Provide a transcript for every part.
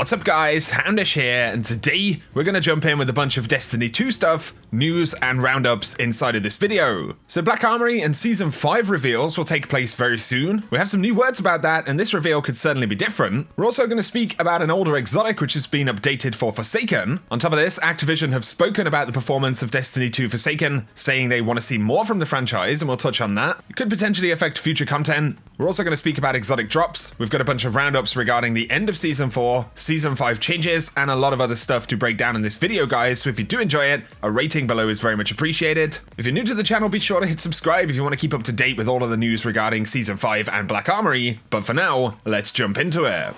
What's up guys, Houndish here, and today we're going to jump in with a bunch of Destiny 2 stuff, news and roundups inside of this video. So Black Armory and Season 5 reveals will take place very soon. We have some new words about that, and this reveal could certainly be different. We're also going to speak about an older exotic which has been updated for Forsaken. On top of this, Activision have spoken about the performance of Destiny 2 Forsaken, saying they want to see more from the franchise, and we'll touch on that. It could potentially affect future content. We're also going to speak about exotic drops. We've got a bunch of roundups regarding the end of Season 4, Season 5 changes, and a lot of other stuff to break down in this video, guys. So if you do enjoy it, a rating below is very much appreciated. If you're new to the channel, be sure to hit subscribe if you want to keep up to date with all of the news regarding Season 5 and Black Armory. But for now, let's jump into it.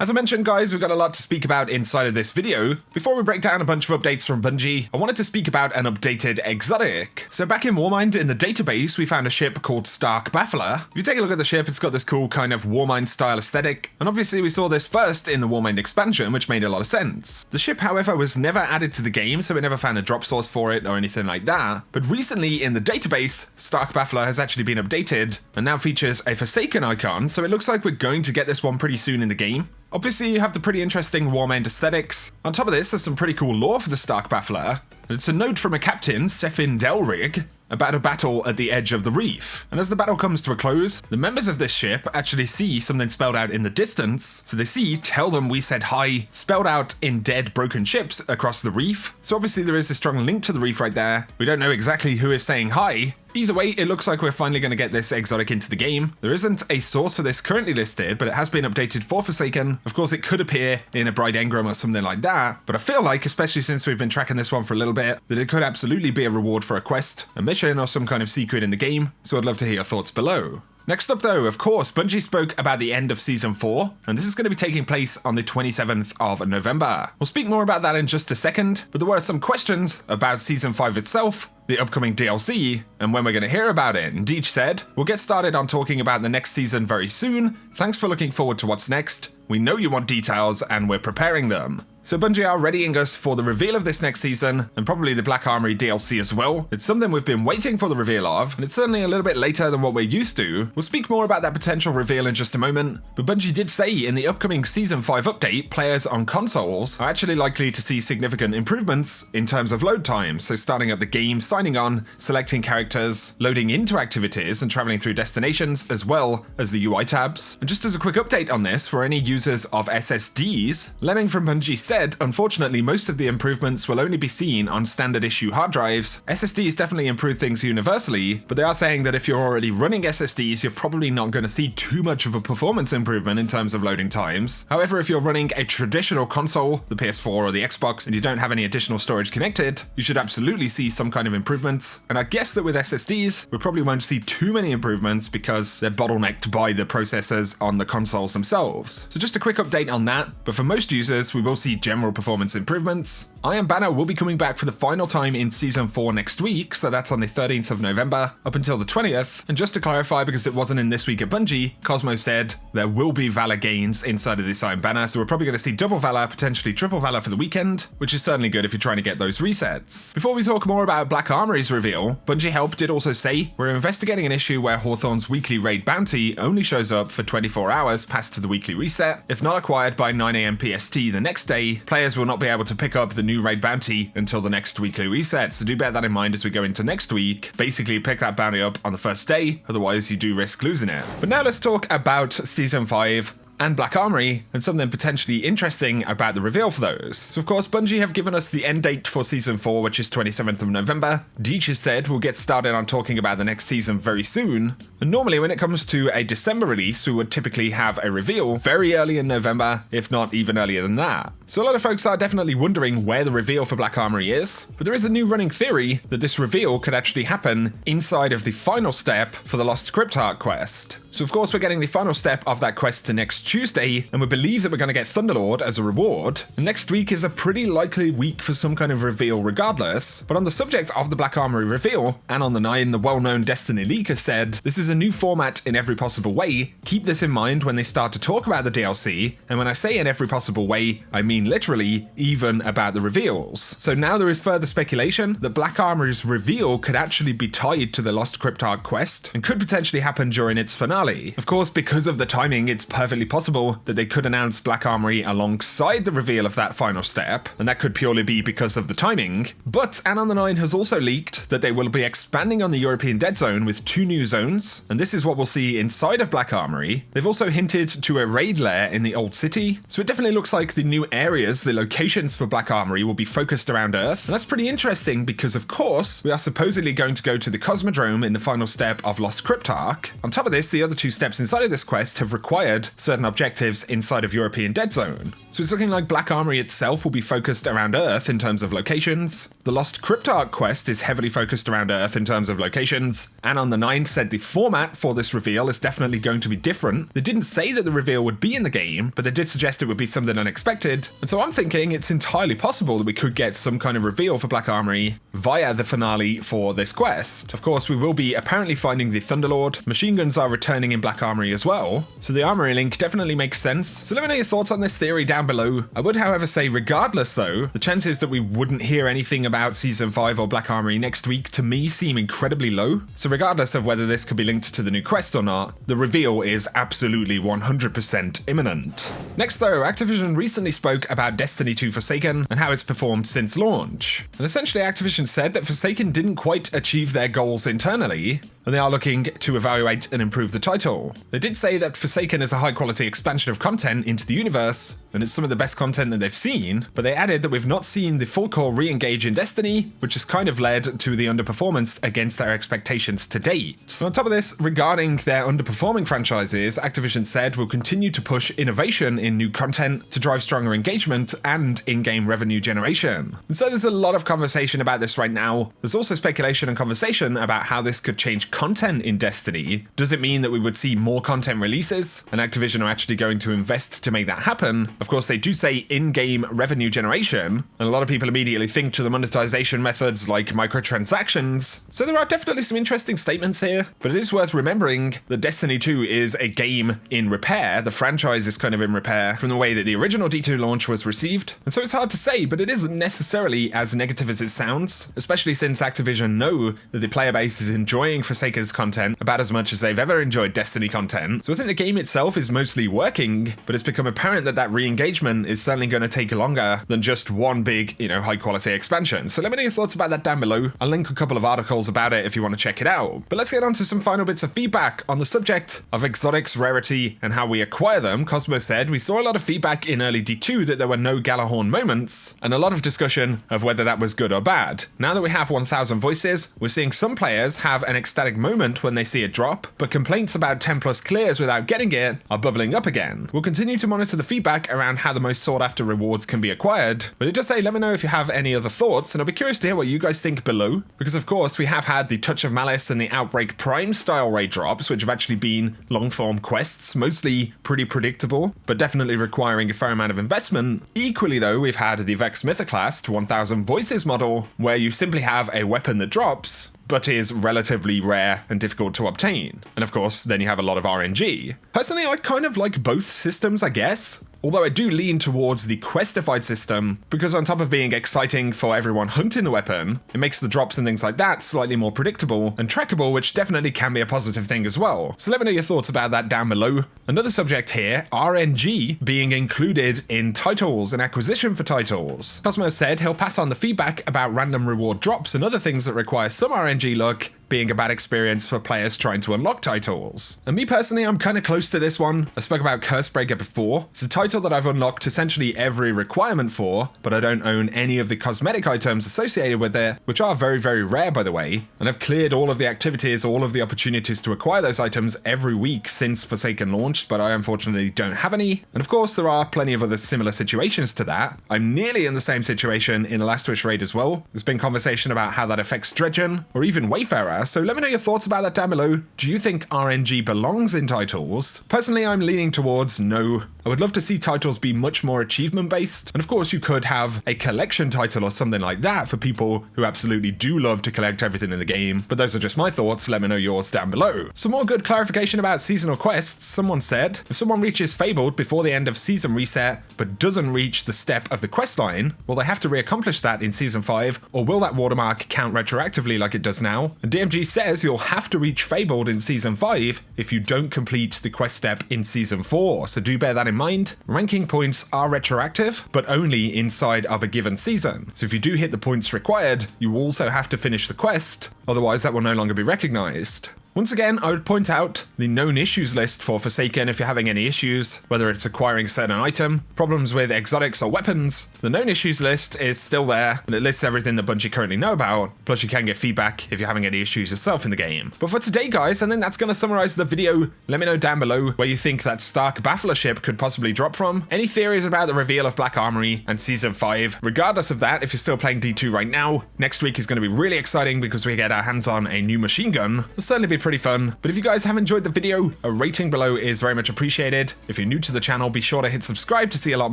As I mentioned, guys, we've got a lot to speak about inside of this video. Before we break down a bunch of updates from Bungie, I wanted to speak about an updated exotic. So back in Warmind, in the database, we found a ship called Stark Baffler. If you take a look at the ship, it's got this cool kind of Warmind style aesthetic. And obviously we saw this first in the Warmind expansion, which made a lot of sense. The ship, however, was never added to the game, so we never found a drop source for it or anything like that. But recently in the database, Stark Baffler has actually been updated and now features a Forsaken icon. So it looks like we're going to get this one pretty soon in the game. Obviously, you have the pretty interesting Warmind aesthetics. On top of this, there's some pretty cool lore for the Stark Baffler. It's a note from a captain, Sefin Delrig, about a battle at the edge of the reef. And as the battle comes to a close, the members of this ship actually see something spelled out in the distance. So they see, "Tell them we said hi," spelled out in dead, broken ships across the reef. So obviously there is a strong link to the reef right there. We don't know exactly who is saying hi. Either way, it looks like we're finally going to get this exotic into the game. There isn't a source for this currently listed, but it has been updated for Forsaken. Of course, it could appear in a Bride Engram or something like that, but I feel like, especially since we've been tracking this one for a little bit, that it could absolutely be a reward for a quest, a mission, or some kind of secret in the game, so I'd love to hear your thoughts below. Next up though, of course, Bungie spoke about the end of Season 4, and this is going to be taking place on the 27th of November. We'll speak more about that in just a second, but there were some questions about Season 5 itself, the upcoming DLC, and when we're going to hear about it. And Deej said, "We'll get started on talking about the next season very soon. Thanks for looking forward to what's next. We know you want details, and we're preparing them." So Bungie are readying us for the reveal of this next season, and probably the Black Armory DLC as well. It's something we've been waiting for the reveal of, and it's certainly a little bit later than what we're used to. We'll speak more about that potential reveal in just a moment, but Bungie did say in the upcoming Season 5 update, players on consoles are actually likely to see significant improvements in terms of load time. So starting up the game, signing on, selecting characters, loading into activities, and traveling through destinations, as well as the UI tabs. And just as a quick update on this, for any users of SSDs, Lemming from Bungie said, "Unfortunately, most of the improvements will only be seen on standard issue hard drives. SSDs definitely improve things universally, but they are saying that if you're already running SSDs, you're probably not going to see too much of a performance improvement in terms of loading times. However, if you're running a traditional console, the PS4 or the Xbox, and you don't have any additional storage connected, you should absolutely see some kind of improvements. And I guess that with SSDs, we probably won't see too many improvements because they're bottlenecked by the processors on the consoles themselves." So just a quick update on that, but for most users, we will see general performance improvements. Iron Banner will be coming back for the final time in Season 4 next week, so that's on the 13th of November, up until the 20th. And just to clarify, because it wasn't in this week at Bungie, Cosmo said there will be Valor gains inside of this Iron Banner, so we're probably going to see double Valor, potentially triple Valor for the weekend, which is certainly good if you're trying to get those resets. Before we talk more about Black Armory's reveal, Bungie Help did also say, "We're investigating an issue where Hawthorne's weekly raid bounty only shows up for 24 hours past the weekly reset. If not acquired by 9 AM PST the next day, players will not be able to pick up the new raid bounty until the next weekly reset." So do bear that in mind as we go into next week. Basically pick that bounty up on the first day, otherwise you do risk losing it. But now let's talk about Season 5 and Black Armory, and something potentially interesting about the reveal for those. So of course, Bungie have given us the end date for Season 4, which is 27th of November. Deej has said we'll get started on talking about the next season very soon. And normally when it comes to a December release, we would typically have a reveal very early in November, if not even earlier than that. So a lot of folks are definitely wondering where the reveal for Black Armory is, but there is a new running theory that this reveal could actually happen inside of the final step for the Lost Cryptarch quest. So of course we're getting the final step of that quest to next Tuesday, and we believe that we're going to get Thunderlord as a reward. And next week is a pretty likely week for some kind of reveal regardless. But on the subject of the Black Armory reveal, Anon the 9, the well-known Destiny leak, has said, "This is a new format in every possible way, keep this in mind when they start to talk about the DLC, and when I say in every possible way, I mean literally even about the reveals. So now there is further speculation that Black Armory's reveal could actually be tied to the Lost Cryptarch quest, and could potentially happen during its finale. Of course, because of the timing, it's perfectly possible that they could announce Black Armory alongside the reveal of that final step, and that could purely be because of the timing. But Anon the 9 has also leaked that they will be expanding on the European Dead Zone with 2 new zones, and this is what we'll see inside of Black Armory. They've also hinted to a raid lair in the Old City, so it definitely looks like the new areas, the locations for Black Armory, will be focused around Earth. And that's pretty interesting because, of course, we are supposedly going to go to the Cosmodrome in the final step of Lost Cryptarch. On top of this, the other 2 steps inside of this quest have required certain objectives inside of European Dead Zone. So it's looking like Black Armory itself will be focused around Earth in terms of locations. The Lost Cryptarch quest is heavily focused around Earth in terms of locations. Anon the 9 said the format for this reveal is definitely going to be different. They didn't say that the reveal would be in the game, but they did suggest it would be something unexpected. And so I'm thinking it's entirely possible that we could get some kind of reveal for Black Armory via the finale for this quest. Of course, we will be apparently finding the Thunderlord. Machine guns are returning in Black Armory as well, so the Armory link definitely makes sense. So let me know your thoughts on this theory down below. I would, however, say regardless though, the chances that we wouldn't hear anything about Season 5 or Black Armory next week to me seem incredibly low. So regardless of whether this could be linked to the new quest or not, the reveal is absolutely 100% imminent. Next though, Activision recently spoke about Destiny 2 Forsaken and how it's performed since launch. And essentially Activision said that Forsaken didn't quite achieve their goals internally, and they are looking to evaluate and improve the title. They did say that Forsaken is a high quality expansion of content into the universe, and it's some of the best content that they've seen, but they added that we've not seen the full core re-engage in Destiny, which has kind of led to the underperformance against our expectations to date. And on top of this, regarding their underperforming franchises, Activision said we'll continue to push innovation in new content to drive stronger engagement and in-game revenue generation. And so there's a lot of conversation about this right now. There's also speculation and conversation about how this could change content in Destiny. Does it mean that we would see more content releases, and Activision are actually going to invest to make that happen? Of course, they do say in-game revenue generation, and a lot of people immediately think to the monetization methods like microtransactions. So there are definitely some interesting statements here, but it is worth remembering that Destiny 2 is a game in repair. The franchise is kind of in repair from the way that the original D2 launch was received, and so it's hard to say, but it isn't necessarily as negative as it sounds, especially since Activision know that the player base is enjoying Forsaken's content about as much as they've ever enjoyed Destiny content. So I think the game itself is mostly working, but it's become apparent that that re-engagement is certainly going to take longer than just one big, high quality expansion. So let me know your thoughts about that down below. I'll link a couple of articles about it if you want to check it out. But let's get on to some final bits of feedback on the subject of exotics, rarity, and how we acquire them. Cosmo said, we saw a lot of feedback in early D2 that there were no Galahorn moments, and a lot of discussion of whether that was good or bad. Now that we have 1000 voices, we're seeing some players have an ecstatic moment when they see it drop, but complaints about 10 plus clears without getting it are bubbling up again. We'll continue to monitor the feedback around how the most sought after rewards can be acquired, but it does say let me know if you have any other thoughts, and I'll be curious to hear what you guys think below, because of course we have had the Touch of Malice and the Outbreak Prime style raid drops, which have actually been long form quests, mostly pretty predictable, but definitely requiring a fair amount of investment. Equally though, we've had the Vex Mythoclast 1000 voices model, where you simply have a weapon that drops, but is relatively rare and difficult to obtain. And of course, then you have a lot of RNG. Personally, I kind of like both systems, I guess. Although I do lean towards the questified system, because on top of being exciting for everyone hunting the weapon, it makes the drops and things like that slightly more predictable and trackable, which definitely can be a positive thing as well. So let me know your thoughts about that down below. Another subject here, RNG being included in titles and acquisition for titles. Cosmo said he'll pass on the feedback about random reward drops and other things that require some RNG luck being a bad experience for players trying to unlock titles. And me personally, I'm kind of close to this one. I spoke about Cursebreaker before. It's a title that I've unlocked essentially every requirement for, but I don't own any of the cosmetic items associated with it, which are very, very rare by the way. And I've cleared all of the activities, all of the opportunities to acquire those items every week since Forsaken launched, but I unfortunately don't have any. And of course, there are plenty of other similar situations to that. I'm nearly in the same situation in the Last Wish raid as well. There's been conversation about how that affects Dredgen, or even Wayfarer, yeah, so let me know your thoughts about that down below. Do you think RNG belongs in titles? Personally, I'm leaning towards no. I would love to see titles be much more achievement based. And of course, you could have a collection title or something like that for people who absolutely do love to collect everything in the game. But those are just my thoughts. Let me know yours down below. Some more good clarification about seasonal quests. Someone said, if someone reaches Fabled before the end of season reset, but doesn't reach the step of the quest line, will they have to reaccomplish that in season 5, or will that watermark count retroactively like it does now? And DMG says you'll have to reach Fabled in season 5 if you don't complete the quest step in season 4, so do bear that in mind. Ranking points are retroactive, but only inside of a given season. So if you do hit the points required, you also have to finish the quest, otherwise that will no longer be recognized. Once again, I would point out the known issues list for Forsaken if you're having any issues, whether it's acquiring a certain item, problems with exotics or weapons. The known issues list is still there, and it lists everything that Bungie currently know about, plus you can get feedback if you're having any issues yourself in the game. But for today, guys, I think that's going to summarize the video. Let me know down below where you think that Stark Baffler ship could possibly drop from, any theories about the reveal of Black Armory and Season 5. Regardless of that, if you're still playing D2 right now, next week is going to be really exciting because we get our hands on a new machine gun. It'll certainly be pretty fun. But if you guys have enjoyed the video, a rating below is very much appreciated. If you're new to the channel, be sure to hit subscribe to see a lot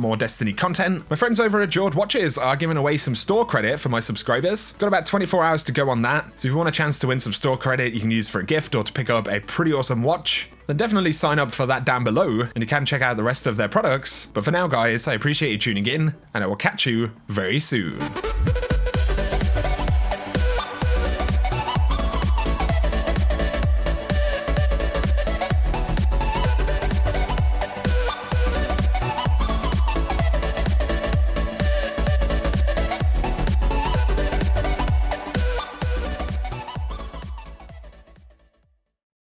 more Destiny content. My friends over at Jord Watches are giving away some store credit for my subscribers. Got about 24 hours to go on that, so if you want a chance to win some store credit you can use for a gift or to pick up a pretty awesome watch, then definitely sign up for that down below, and you can check out the rest of their products. But for now, guys, I appreciate you tuning in, and I will catch you very soon.